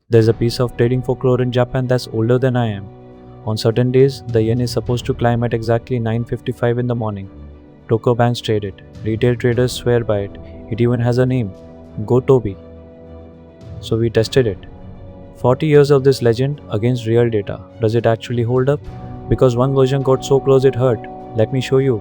There's a piece of trading folklore in Japan that's older than I am. On certain days, the yen is supposed to climb at exactly 9:55 in the morning. Tokyo banks trade it. Retail traders swear by it. It even has a name, Gotobi. So we tested it. 40 years of this legend against real data. Does it actually hold up? Because one version got so close it hurt. Let me show you.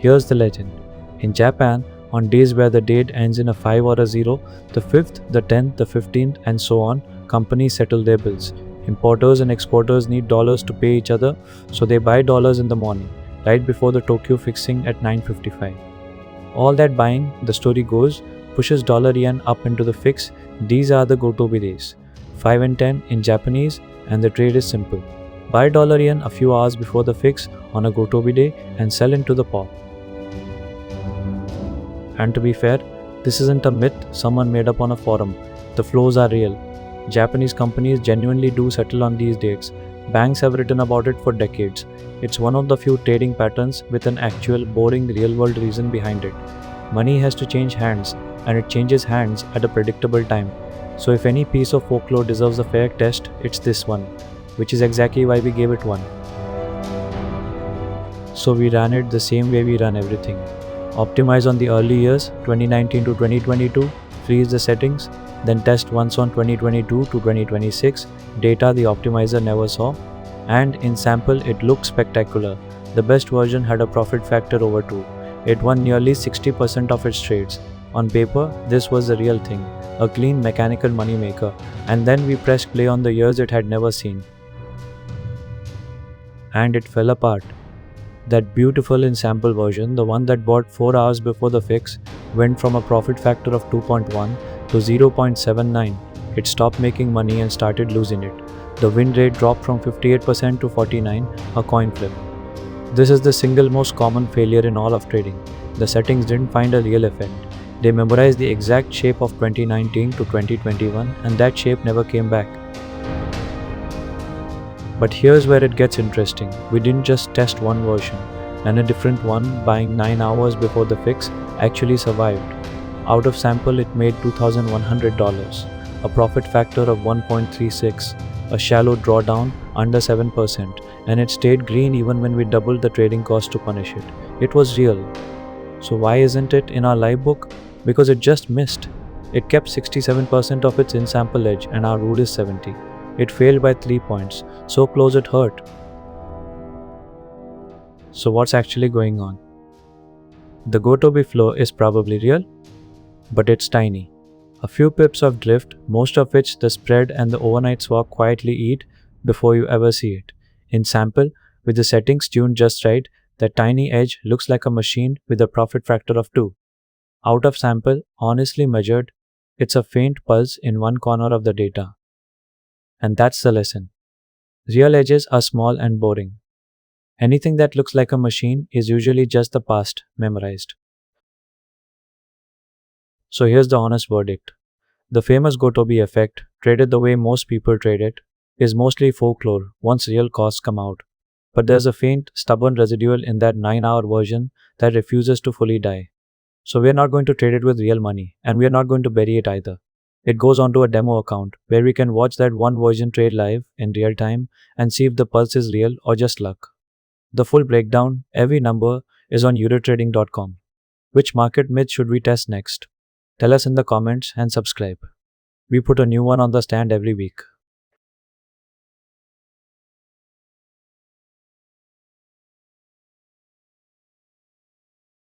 Here's the legend. In Japan, on days where the date ends in a 5 or a 0, the 5th, the 10th, the 15th, and so on, companies settle their bills. Importers and exporters need dollars to pay each other, so they buy dollars in the morning, right before the Tokyo fixing at 9:55. All that buying, the story goes, pushes dollar yen up into the fix. These are the Gotobi days. 5 and 10 in Japanese, and the trade is simple. Buy dollar yen a few hours before the fix on a Gotobi day and sell into the pop. And to be fair, this isn't a myth someone made up on a forum. The flows are real. Japanese companies genuinely do settle on these dates. Banks have written about it for decades. It's one of the few trading patterns with an actual, boring, real-world reason behind it. Money has to change hands, and it changes hands at a predictable time. So if any piece of folklore deserves a fair test, it's this one, which is exactly why we gave it 1. So we ran it the same way we run everything. Optimize on the early years, 2019 to 2022, freeze the settings, then test once on 2022 to 2026, data the optimizer never saw, and in sample it looked spectacular. The best version had a profit factor over 2. It won nearly 60% of its trades. On paper, this was the real thing, a clean mechanical moneymaker, and then we pressed play on the years it had never seen. And it fell apart. That beautiful in sample version, the one that bought 4 hours before the fix, went from a profit factor of 2.1 to 0.79. It stopped making money and started losing it. The win rate dropped from 58% to 49%, a coin flip. This is the single most common failure in all of trading. The settings didn't find a real effect. They memorized the exact shape of 2019 to 2021, and that shape never came back. But here's where it gets interesting. We didn't just test one version, and a different one, buying 9 hours before the fix, actually survived. Out of sample, it made $2,100, a profit factor of 1.36, a shallow drawdown under 7%, and it stayed green even when we doubled the trading cost to punish it. It was real. So why isn't it in our live book? Because it just missed. It kept 67% of its in-sample edge, and our rule is 70. It failed by 3 points, so close it hurt. So what's actually going on? The Gotobi flow is probably real, but it's tiny. A few pips of drift, most of which the spread and the overnight swap quietly eat before you ever see it. In sample, with the settings tuned just right, that tiny edge looks like a machine with a profit factor of 2. Out of sample, honestly measured, it's a faint pulse in one corner of the data. And that's the lesson. Real edges are small and boring. Anything that looks like a machine is usually just the past memorized. So here's the honest verdict. The famous Gotobi effect, traded the way most people trade it, is mostly folklore once real costs come out. But there's a faint, stubborn residual in that 9-hour version that refuses to fully die. So we're not going to trade it with real money, and we're not going to bury it either. It goes onto a demo account where we can watch that one version trade live in real time and see if the pulse is real or just luck. The full breakdown, every number, is on eurotrading.com. Which market myth should we test next? Tell us in the comments and subscribe. We put a new one on the stand every week.